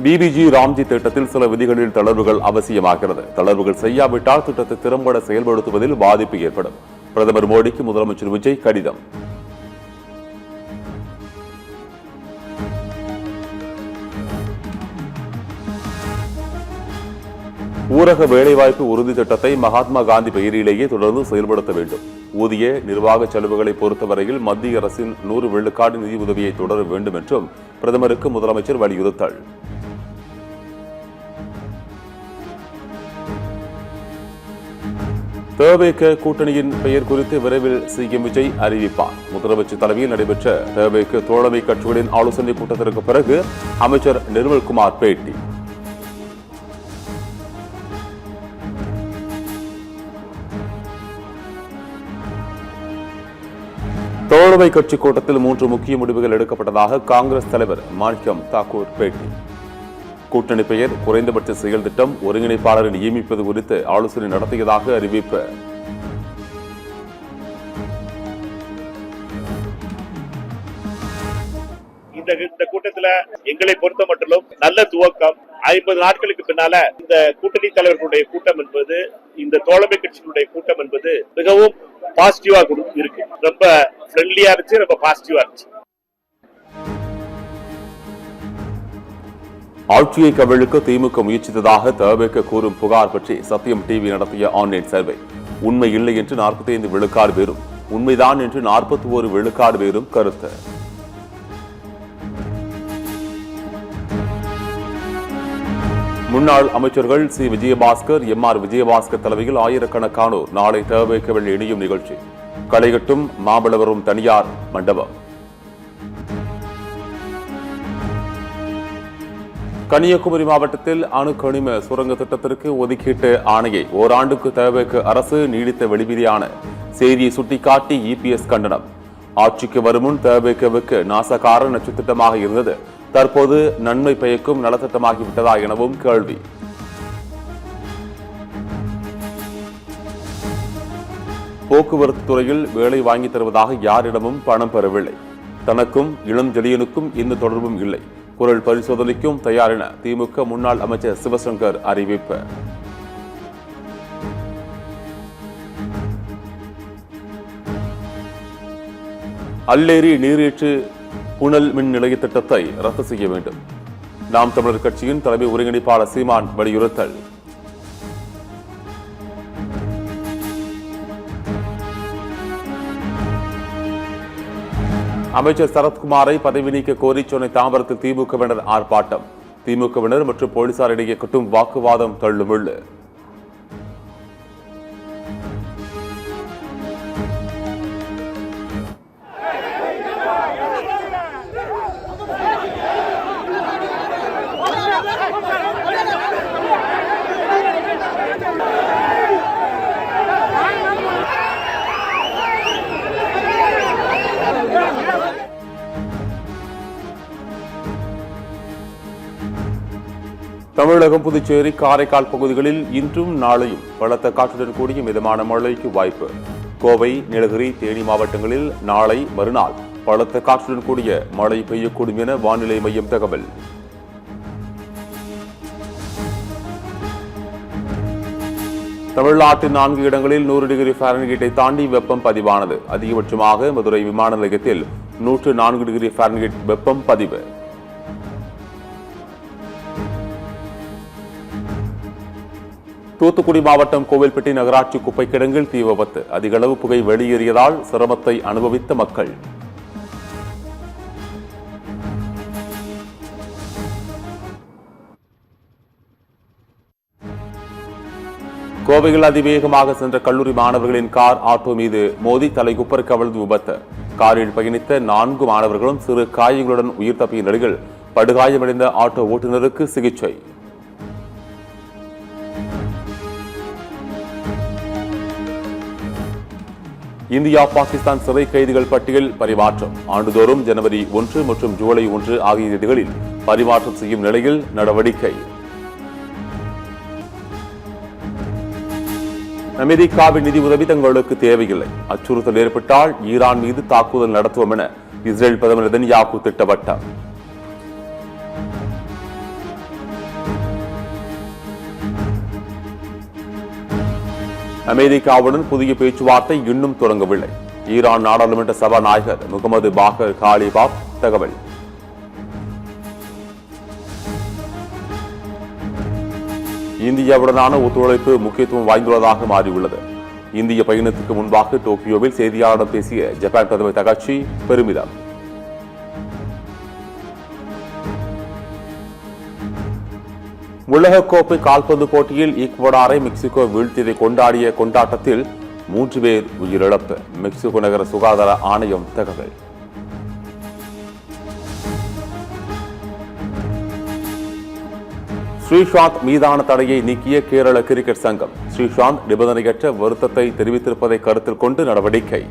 PPG Ramji திட்டத்தில் சில விதிகளில் தளர்வுகள் அவசியமாகிறது. தளர்வுகள் செய்யாவிட்டால் திட்டத்தை திறம்பட செயல்படுத்துவதில் பாதிப்பு ஏற்படும். பிரதமர் மோடிக்கு முதலமைச்சர் விஜய் கடிதம். ஊரக வேலைவாய்ப்பு உறுதி திட்டத்தை மகாத்மா காந்தி பெயரிலேயே தொடர்ந்து செயல்படுத்த வேண்டும். ஊதிய நிர்வாக செலவுகளை பொறுத்தவரையில் மத்திய அரசின் 100 விழுக்காடு நிதி உதவியை தொடர வேண்டும் என்றும் பிரதமருக்கு முதலமைச்சர் வலியுறுத்தல். தேவேக கூட்டணியின் பெயர் குறித்து விரைவில் சிஎம் விஜய் அறிவிப்பார். முதலமைச்சர் தலைமையில் நடைபெற்ற தேவேக தோழமை கட்சிகளின் ஆலோசனை கூட்டத்திற்கு பிறகு அமைச்சர் நிர்மல்குமார் பேட்டி. தோழமை கட்சி கூட்டத்தில் 3 முக்கிய முடிவுகள் எடுக்கப்பட்டதாக காங்கிரஸ் தலைவர் மாணிக்கம் தாக்கூர் பேட்டி. கூட்டணி பெயர், குறைந்தபட்ச செயல் திட்டம், ஒருங்கிணைப்பாளரை நியமிப்பது குறித்து ஆலோசனை நடத்தியதாக அறிவிப்பு. இந்த கூட்டத்தில் எங்களை பொறுத்த மட்டிலும் நல்ல துவக்கம். 50 நாட்களுக்கு பின்னால இந்த கூட்டணி தலைவர்களுடைய கூட்டம் என்பது, இந்த தோழமை கட்சிகளுடைய கூட்டம் என்பது மிகவும் பாசிட்டிவா இருக்கு. ரொம்ப ஃப்ரெண்ட்லியா இருந்துச்சு, ரொம்ப பாசிட்டிவா இருந்துச்சு. ஆட்சியை கவிழ்க்க திமுக முயற்சித்ததாக தவேக கூறும் புகார் பற்றி சத்தியம் டிவி நடத்திய ஆன்லைன் சர்வே. உண்மை இல்லை என்று 45 விழுக்காடு பேரும், உண்மைதான் என்று 41 விழுக்காடு பேரும் கருத்து. முன்னாள் அமைச்சர்கள் சி விஜயபாஸ்கர், எம்.ஆர். விஜயபாஸ்கர் தலைமையில் ஆயிரக்கணக்கானோர் நாளை தவேகவில் இணையும் நிகழ்ச்சி. களைகட்டும் மாம்பழவரும் தனியார் மண்டபம். கன்னியாகுமரி மாவட்டத்தில் அணுக்கனிம சுரங்க திட்டத்திற்கு ஒதுக்கீட்டு ஆணையை ஓராண்டுக்கு தவேக அரசு நீடித்த வெளிவீதியான செய்தியை சுட்டிக்காட்டி இபிஎஸ் கண்டனம். ஆட்சிக்கு வரும் முன் தவேகவுக்கு நாசகார நட்சத்திட்டமாக இருந்தது, தற்போது நன்மை பயக்கும் நலத்திட்டமாகிவிட்டதா எனவும் கேள்வி. போக்குவரத்து துறையில் வேலை வாங்கி தருவதாக யாரிடமும் பணம் பெறவில்லை. தனக்கும் இளம் ஜெலியனுக்கும் எந்த தொடர்பும் இல்லை. குரல் பரிசோதனைக்கும் தயார் என திமுக முன்னாள் அமைச்சர் சிவசங்கர் அறிவிப்பு. அல்லேரி நீரேற்று புனல் மின் நிலைய திட்டத்தை ரத்து செய்ய வேண்டும். நாம் தமிழர் கட்சியின் தலைமை ஒருங்கிணைப்பாளர் சீமான் வலியுறுத்தல். அமைச்சர் சரத்குமாரை பதவி நீக்க கோரி சென்னை தாம்பரத்தில் திமுகவினர் ஆர்ப்பாட்டம். திமுகவினர் மற்றும் போலீசார் இடையே கட்டும் வாக்குவாதம் தள்ளுமுள்ளு. தமிழகம், புதுச்சேரி, காரைக்கால் பகுதிகளில் இன்றும் நாளையும் பலத்த காற்றுடன் கூடிய மிதமான மழைக்கு வாய்ப்பு. கோவை, நீலகிரி, தேனி மாவட்டங்களில் நாளை மறுநாள் பலத்த காற்றுடன் கூடிய மழை பெய்யக்கூடும் என வானிலை மையம் தகவல். தமிழ்நாட்டின் 4 இடங்களில் 100 டிகிரி ஃபாரன்ஹீட்டை தாண்டி வெப்பம் பதிவானது. அதிகபட்சமாக மதுரை விமான நிலையத்தில் 104 டிகிரி ஃபாரன்ஹீட் வெப்பம் பதிவு. தூத்துக்குடி மாவட்டம் கோவில்பட்டி நகராட்சி குப்பை கிடங்கில் தீ விபத்து. அதிக அளவு புகை வெளியேறியதால் சிரமத்தை அனுபவித்த மக்கள். கோவையில் அதிவேகமாக சென்ற கல்லூரி மாணவர்களின் கார் ஆட்டோ மீது மோதி தலைகுப்பர் கவிழ்ந்து விபத்து. காரில் பயணித்த 4 மாணவர்களும் சிறு காயங்களுடன் உயிர் தப்பிய நிலையில் படுகாயமடைந்த ஆட்டோ ஓட்டுநருக்கு சிகிச்சை. இந்தியா பாகிஸ்தான் சிறை கைதிகள் பட்டியல் பரிமாற்றம். ஆண்டுதோறும் ஜனவரி 1 மற்றும் ஜூலை 1 ஆகிய தேதிகளில் பரிமாற்றம் செய்யும் நிலையில் நடவடிக்கை. அமெரிக்காவின் நிதி உதவி தங்களுக்கு தேவையில்லை. அச்சுறுத்தல் ஏற்பட்டால் ஈரான் மீது தாக்குதல் நடத்துவோம் என இஸ்ரேல் பிரதமர் நெதன்யாகு திட்டவட்டம். அமெரிக்காவுடன் புதிய பேச்சுவார்த்தை இன்னும் தொடங்கவில்லை. ஈரான் நாடாளுமன்ற சபாநாயகர் முகமது பாகர் காலிபாப் தகவல். இந்தியாவுடனான ஒத்துழைப்பு முக்கியத்துவம் வாய்ந்துள்ளதாக மாறியுள்ளது. இந்திய பயணத்துக்கு முன்பாக டோக்கியோவில் செய்தியாளரிடம் பேசிய ஜப்பான் பிரதமர் தகாச்சி பெருமிதம். உலகக்கோப்பை கால்பந்து போட்டியில் ஈக்வடாரை மெக்சிகோ வீழ்த்தியதை கொண்டாடிய கொண்டாட்டத்தில் 3 பேர் உயிரிழப்பு. மெக்சிகோ நகர சுகாதார ஆணையம் தகவல். ஸ்ரீசாந்த் மீதான தடையை நீக்கிய கேரள கிரிக்கெட் சங்கம். ஸ்ரீசாந்த் நிபந்தனையற்ற வருத்தத்தை தெரிவித்திருப்பதை கருத்தில் கொண்டு நடவடிக்கை.